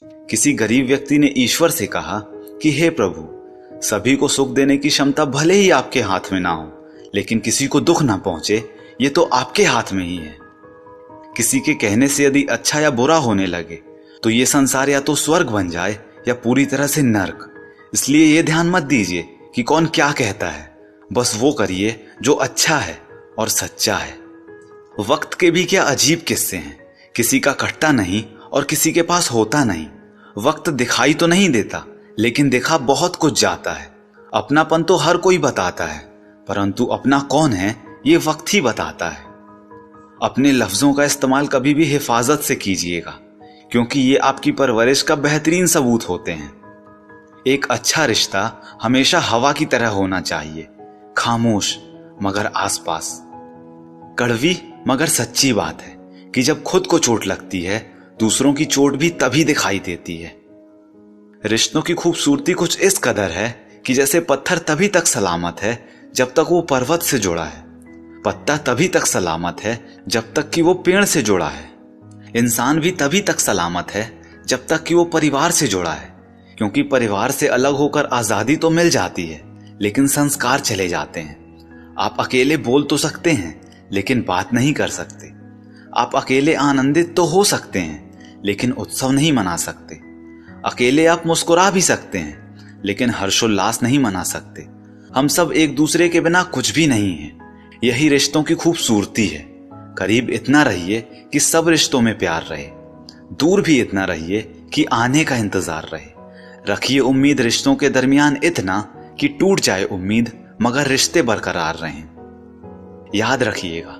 किसी गरीब व्यक्ति ने ईश्वर से कहा कि हे प्रभु, सभी को सुख देने की क्षमता भले ही आपके हाथ में ना हो, लेकिन किसी को दुख ना पहुंचे ये तो आपके हाथ में ही है। किसी के कहने से यदि अच्छा या बुरा होने लगे तो ये संसार या तो स्वर्ग बन जाए या पूरी तरह से नर्क। इसलिए ये ध्यान मत दीजिए कि कौन क्या कहता है, बस वो करिए जो अच्छा है और सच्चा है। वक्त के भी क्या अजीब किस्से हैं, किसी का कटता नहीं और किसी के पास होता नहीं। वक्त दिखाई तो नहीं देता, लेकिन देखा बहुत कुछ जाता है। अपनापन तो हर कोई बताता है, परंतु अपना कौन है ये वक्त ही बताता है। अपने लफ्जों का इस्तेमाल कभी भी हिफाजत से कीजिएगा, क्योंकि ये आपकी परवरिश का बेहतरीन सबूत होते हैं। एक अच्छा रिश्ता हमेशा हवा की तरह होना चाहिए, खामोश मगर आसपास। कड़वी मगर सच्ची बात है कि जब खुद को चोट लगती है, दूसरों की चोट भी तभी दिखाई देती है। रिश्तों की खूबसूरती कुछ इस कदर है कि जैसे पत्थर तभी तक सलामत है जब तक वो पर्वत से जुड़ा है, पत्ता तभी तक सलामत है जब तक कि वो पेड़ से जुड़ा है, इंसान भी तभी तक सलामत है जब तक कि वो परिवार से जुड़ा है। क्योंकि परिवार से अलग होकर आजादी तो मिल जाती है, लेकिन संस्कार चले जाते हैं। आप अकेले बोल तो सकते हैं, लेकिन बात नहीं कर सकते। आप अकेले आनंदित तो हो सकते हैं, लेकिन उत्सव नहीं मना सकते। अकेले आप मुस्कुरा भी सकते हैं, लेकिन हर्षोल्लास नहीं मना सकते। हम सब एक दूसरे के बिना कुछ भी नहीं हैं। यही रिश्तों की खूबसूरती है। करीब इतना रहिए कि सब रिश्तों में प्यार रहे, दूर भी इतना रहिए कि आने का इंतजार रहे। रखिए उम्मीद रिश्तों के दरमियान इतना कि टूट जाए उम्मीद मगर रिश्ते बरकरार रहें। याद रखिएगा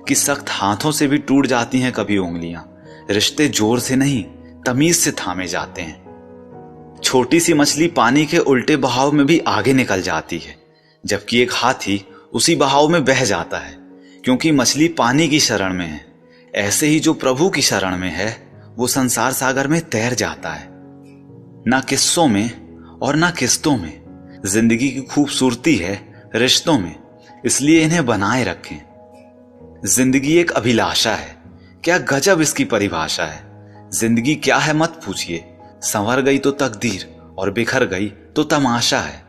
कि सख्त हाथों से भी टूट जाती हैं कभी उंगलियां, रिश्ते जोर से नहीं तमीज से थामे जाते हैं। छोटी सी मछली पानी के उल्टे बहाव में भी आगे निकल जाती है, जबकि एक हाथी उसी बहाव में बह जाता है, क्योंकि मछली पानी की शरण में है। ऐसे ही जो प्रभु की शरण में है वो संसार सागर में तैर जाता है। ना किस्सों में और ना किस्तों में जिंदगी की खूबसूरती है रिश्तों में, इसलिए इन्हें बनाए रखें। जिंदगी एक अभिलाषा है, क्या गजब इसकी परिभाषा है। जिंदगी क्या है मत पूछिए, संवर गई तो तकदीर और बिखर गई तो तमाशा है।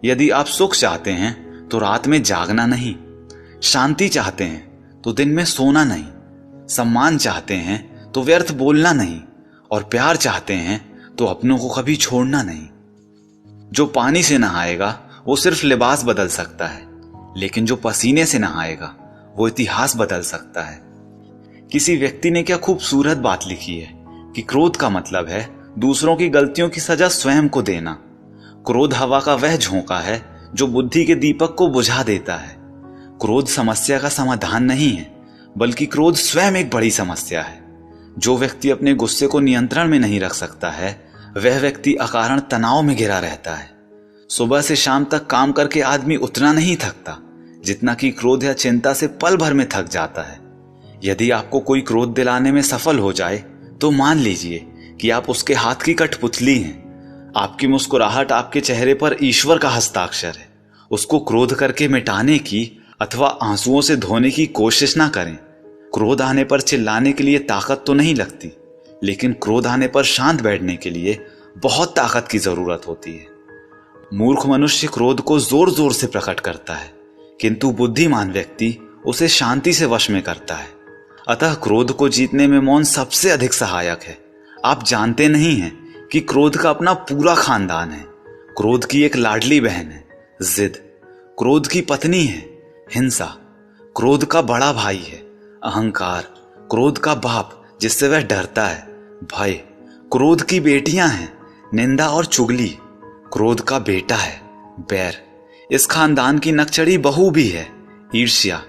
यदि आप सुख चाहते हैं तो रात में जागना नहीं, शांति चाहते हैं तो दिन में सोना नहीं, सम्मान चाहते हैं तो व्यर्थ बोलना नहीं, और प्यार चाहते हैं तो अपनों को कभी छोड़ना नहीं। जो पानी से नहाएगा वो सिर्फ लिबास बदल सकता है, लेकिन जो पसीने से नहाएगा वो इतिहास बदल सकता है। किसी व्यक्ति ने क्या खूबसूरत बात लिखी है कि क्रोध का मतलब है दूसरों की गलतियों की सजा स्वयं को देना। क्रोध हवा का वह झोंका है जो बुद्धि के दीपक को बुझा देता है। क्रोध समस्या का समाधान नहीं है, बल्कि क्रोध स्वयं एक बड़ी समस्या है। जो व्यक्ति अपने गुस्से को नियंत्रण में नहीं रख सकता है, वह व्यक्ति अकारण तनाव में घिरा रहता है। सुबह से शाम तक काम करके आदमी उतना नहीं थकता जितना कि क्रोध या चिंता से पल भर में थक जाता है। यदि आपको कोई क्रोध दिलाने में सफल हो जाए तो मान लीजिए कि आप उसके हाथ की कठपुतली हैं। आपकी मुस्कुराहट आपके चेहरे पर ईश्वर का हस्ताक्षर है। उसको क्रोध करके मिटाने की अथवा आंसुओं से धोने की कोशिश ना करें। क्रोध आने पर चिल्लाने के लिए ताकत तो नहीं लगती, लेकिन क्रोध आने पर शांत बैठने के लिए बहुत ताकत की जरूरत होती है। मूर्ख मनुष्य क्रोध को जोर जोर से प्रकट करता है, किंतु बुद्धिमान व्यक्ति उसे शांति से वश में करता है। अतः क्रोध को जीतने में मौन सबसे अधिक सहायक है। आप जानते नहीं हैं कि क्रोध का अपना पूरा खानदान है। क्रोध की एक लाडली बहन है जिद, क्रोध की पत्नी है हिंसा, क्रोध का बड़ा भाई है अहंकार, क्रोध का बाप जिससे वह डरता है भय, क्रोध की बेटियां हैं निंदा और चुगली, क्रोध का बेटा है बैर। इस खानदान की नकचड़ी बहू भी है ईर्ष्या,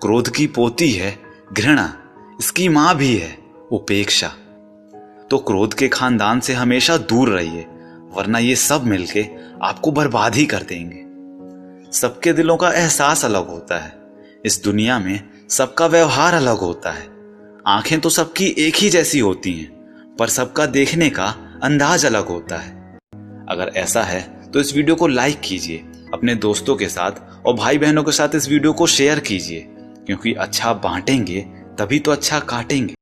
क्रोध की पोती है घृणा, इसकी मां भी है उपेक्षा। तो क्रोध के खानदान से हमेशा दूर रहिए, वरना ये सब मिलके आपको बर्बाद ही कर देंगे। सबके दिलों का एहसास अलग होता है। इस दुनिया में सबका व्यवहार अलग होता है। आंखें तो सबकी एक ही जैसी होती हैं, पर सबका देखने का अंदाज अलग होता है। अगर ऐसा है तो इस वीडियो को लाइक कीजिए, अपने दोस्तों के साथ और भाई बहनों के साथ इस वीडियो को शेयर कीजिए, क्योंकि अच्छा बांटेंगे तभी तो अच्छा काटेंगे।